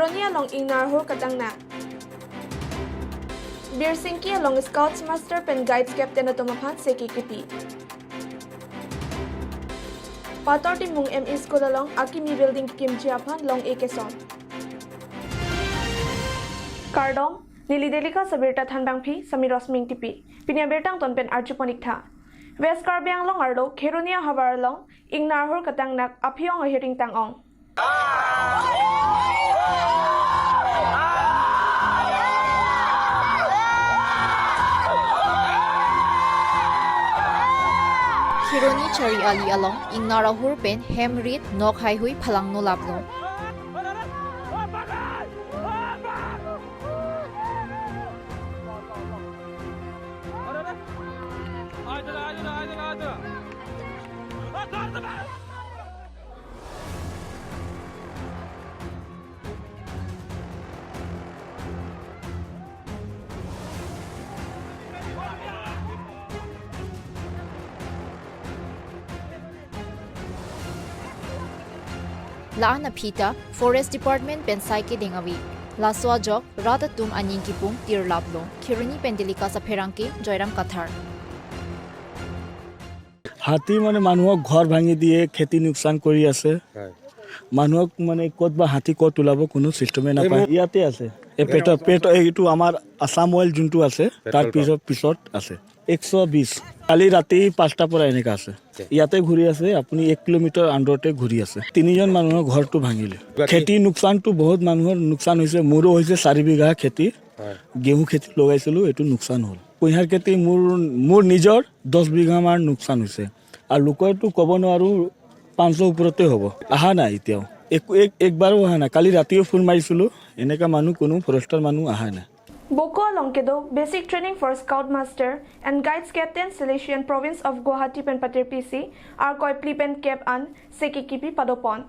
Kironia long ingnar hur katangna. Bir Singki along Scouts Master pen Guides Captain atomapan seki kipi. Pator timung ME School along Akimi Building kimchi apan long ekeson. Kardong Nili Delika sabirta thanbang phi Samiros Ming tipi. Pinya bertang ton pen archuponik tha. West Karbiang long arlo Kironia habar long ingnar hur katangnak aphiong a hearing tang ong. Kironi Chari Ali along Ingnara Hurpen Hemrit Nok Hai Hui Phalang no Lablong. Laana Pita Forest Department pensai ke dengawi Laswa Jok Rata Tum Aning Kipung Tir Lablong Kironi Pendelika sa Pherangke Joyram Kathar হাতী মানে মানুহক ঘৰ ভাঙি দিয়ে খেতি নুকসান কৰি আছে মানুহক মানে ক'ত বা হাতী ক'ত ওলাব কোনো সিস্টেমে নাপায় ইয়াতে আছে এই পেট এইটো আমাৰ আসাম অইল যোনটো আছে তাৰ পিছত আছে 120 কালি ৰাতি 5টা পৰা এনেকা আছে ইয়াতে ঘূৰি আছে আপুনি 1 কিলোমিটাৰ আণ্ডৰতে ঘূৰি আছে তিনিজন মানুহৰ ঘৰটো ভাঙিলে খেতি নুকসানটো বহুত মানুহৰ নুকসান হৈছে মোৰো হৈছে 4 বিঘা খেতি গেহু খেতি লগাইছিলো এটো নুকসান হ'ল কুঁহিয়াৰ খেতি মোৰ নিজৰ 10 বিঘা মান নুকসান হৈছে আৰু লোকৰটো ক'ব নোৱাৰো 500 ওপৰতে হ'ব আহা নাই এতিয়াও একবাৰো আহা নাই কালি ৰাতিও ফোন মাৰিছিলো এনেকা মানুহ কোনো ফৰেষ্টাৰ মানুহ আহা নাই Boko Longkedo Basic Training for Scout Master and Guides Captain Silesian Province of Guwahati pen patir PC are koi plipen cap an sekikipi padopon.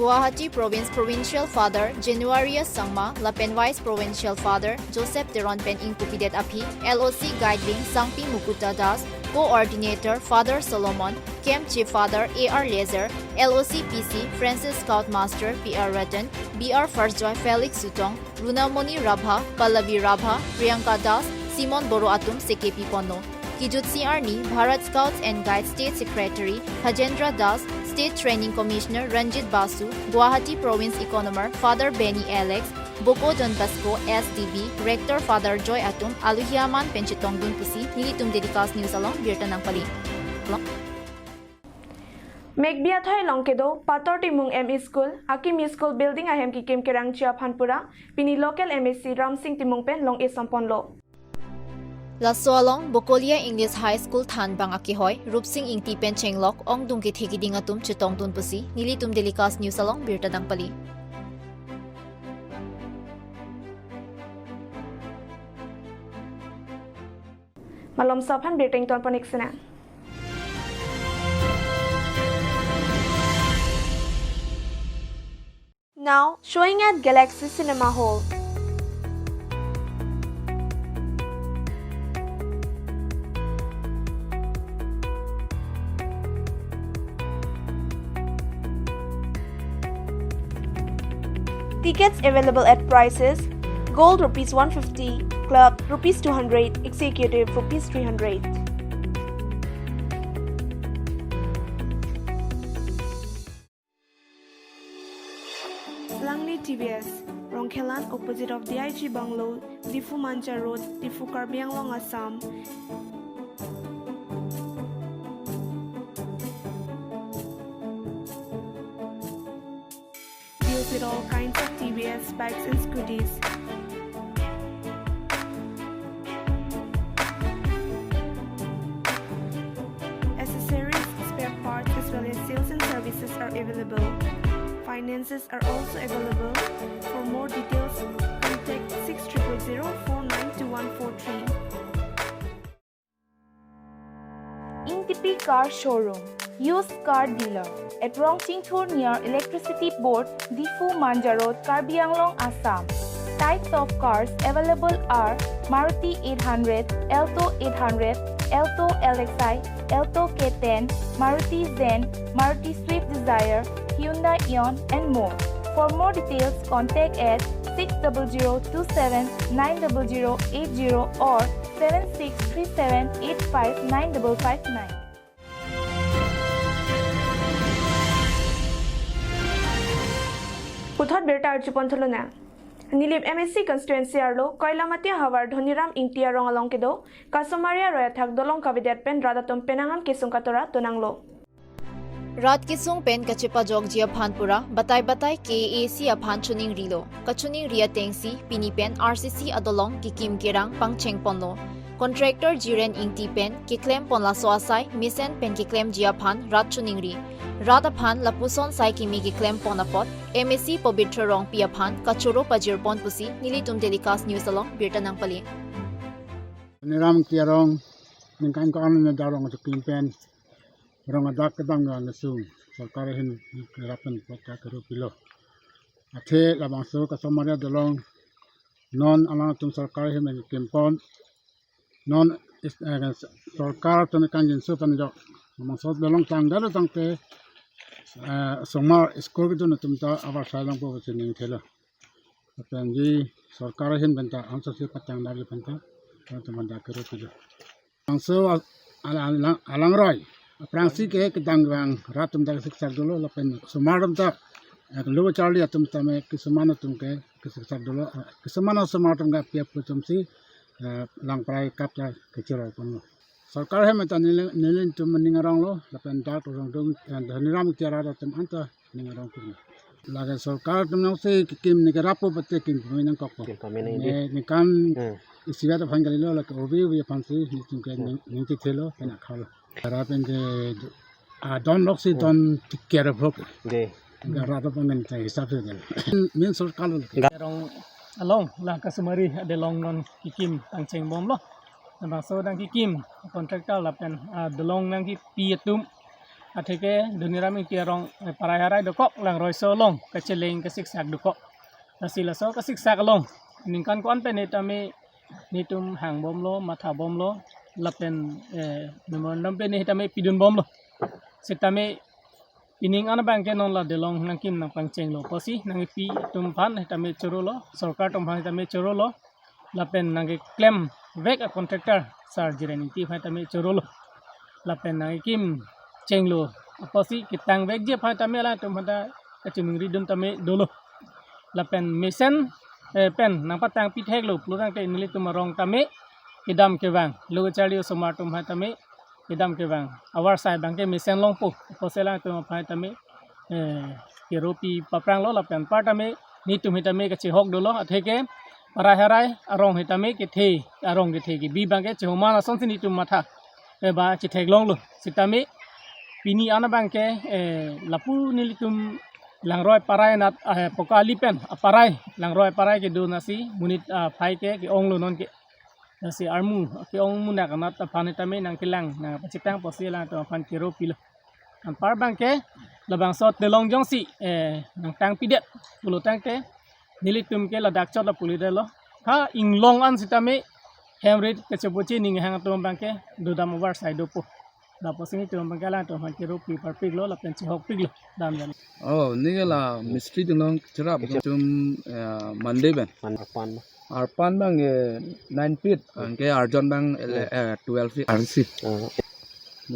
Guwahati Province Provincial Father Januarius Sangma Lapen Vice Provincial Father Joseph Teron Pen Incupidet Api LOC Guide Wing Sangpi Mukuta Das Coordinator Father Solomon Camp Chief Father AR Laser LOC PC Francis Scout Master PR Ratan BR First Joy Felix Sutong Runamoni Rabha Pallavi Rabha Priyanka Das Simon Boro Atum CKP Pono Kijut CRNI Bharat Scouts and Guides State Secretary Hajendra Das State Training Commissioner Ranjit Basu, Guwahati Province Economer Father Benny Alex, Boko Don Basco SDB, Rector Father Joy Atum, Aluhiaman Penchitong Dunpusi, Nilitum Dedicas News along Birtanang Pali. Megbiathai Longkedo, Pator Timung ME School, Akimi School Building Ahem ki Kim Kerang Chia Phanpura, Pini Local MSc Ram Singh Timung Pen Long Esamponlo. Lasolong Bokolia English High School Than Bang Akihoy, Rupsing Ingti Pen Chenglok, Ong Dungki Thekidingatum Chitong Tunpusi, Nilitum Delicas News along Birtanang Pali. Malom Saphan Birting Ton Poniksena. Now showing at Galaxy Cinema Hall. Tickets available at prices: Gold Rs 150, Club Rs 200, Executive Rs 300. Langli TVS, Rongkhelan opposite of DIG Bungalow, Difu Mancha Road, Difu Karbianglong, Assam. With all kinds of TVS bikes and scooters. Accessories, spare parts as well as sales and services are available. finances are also available. For more details, contact 6000492143. Ingtipi Car Showroom, used car dealer at Rongchingthur near Electricity Board, Difu Manja Road, Karbi Anglong, Assam. Types of cars available are Maruti 800, Alto 800, Alto LXi, Alto K10, Maruti Zen, Maruti Swift Desire, Hyundai Eon and more. For more details, contact at 6002790080 or 7637859559. Puthot Berta Archipantholona Nilip MSC constituency arlo Koilamati Hawar Dhoniram Ingtia Rongalong Kedo Kasomaria Royathak Dolong Kavidet Pen Radatum Penangan Kisungkatora Tonanglo Rat Kisung Pen Kachipa Jogjia Phanpura Batai Batai KAC Aphan Chuning Rilo Kachuning Ria Tengsi Pini Pen RCC Adolong Kikim Kirang Pangcheng Ponlo Contractor Jiren Ingti Pen Kiklem Ponla Soasai Misen Pen Kiklem Jiaphan Rat Chuning Ri Radaphan Lapuson Sai Kimi Kiklem Ponapot MSC Pobitra Rong Piaphan Kachuro Pajir Pon Pusi Nilitum Telecast News Along Birtanang Pali Niram Kiarong Ningkan Kan Darong to Kimpen Rongadak Kadanga Nasum Sarkarahin Rapan Pota Karupilo Ate Labanso Kasamaria Dolong Non Alatum Sarkarahin and Kimpon Non Sarkar to the Kanjin Supan Dog Mansot Dolong Tangdar Tangte Somar Skorgidun Tumta Avar Salang Povasin Tela Penji Sarkarahin Benta Answer Patang Dari Penta Tamanda Karupilo So Alangroy Prangsi ke Kedangwang Ratum Dag Siksak Dolo Lapen Sumarum Tak Lu Charlie Atum Tame Kisumana Tumke Kisiksak Dolo Kisumana Sumatum Gap Putumsi Lang Prai Kapta Kechira Pono Sarkar hai meta nilin tum ningarang lo lapen dat orang tum dhaniram tiara tum anta ningarang tum laga sarkar tum nang se kim nigarapo patte kim minang kokko nikan isiga ta phangali lo la obi wi phansi tum ke ningti thelo pena khalo rapen de don loksi don tikere phok de garata pamen ta hisab se del min sarkar lo rong along la kasumari ade long non kikim tangcheng bom lo Nang so dang kikim kontraktor lapen dolong nang ki pietum atheke duniram ki rong paraharai dokok lang roi so long kacheleng kasik sak dokok nasila so kasik sak long ningkan kon pe netame nitum hang bom lo matha bom lo lapen memorandum pe netame pidun bom lo setame pining ana bank non la delong nang kim nang pangcheng lo posi nang pi tum phan netame choro lo sarkar tum phan netame choro lo lapen nang claim Vek a contractor sar jiren ti phai tame chorolo lapen na kim chenglo aposi kitang vek je phai tame la tum hada kachiming ridum tame dolo lapen mesen pen nang patang pi thek lo plurang te nili tum rong tame idam kewang lo chali somar tum phai tame idam kewang awar sai bang ke mesen long po posela tum phai tame keropi paprang lo lapen par tame ni tum hitame kachi hok dolo atheke Paraharai arong hitame ke the arong ke the ki bi bang ke choma na sonsini tum matha ba chi thek long lo sitame pini ana bang ke lapu nilitum langroi parai nat pokali pen parai langroi parai ke do nasi munit phai ke ong lo non ke nasi armu ke ong muna kanat phane tame nang kilang na pachitang posila to phan kiro pilo an par bang ke labang sot de long jong si nang tang pidet pulo tang te Nilitum ke la dakchot la pulide lo ha inglong an sitame hemrit ke chebuchi ning hang tum bangke dudam over side po da posini tum bangala to han kiro pi par piglo la penchi hok piglo dam jan oh nigala mystery dong chara tum monday ben arpan bang 9 feet ke arjon bang 12 feet rc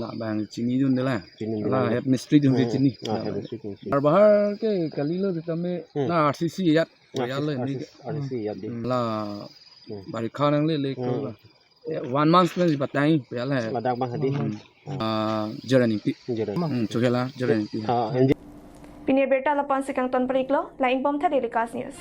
la bang chini dun la have mystery dun chini ar bahar ke kalilo tame na rcc yat là bari khanang le ko 1 month men batai pela ladak bang hadi jarani pi chokela jarani pi Pinia Berta Lapan Sikang Ton Periklo, Laing Bom Tha Telecast News.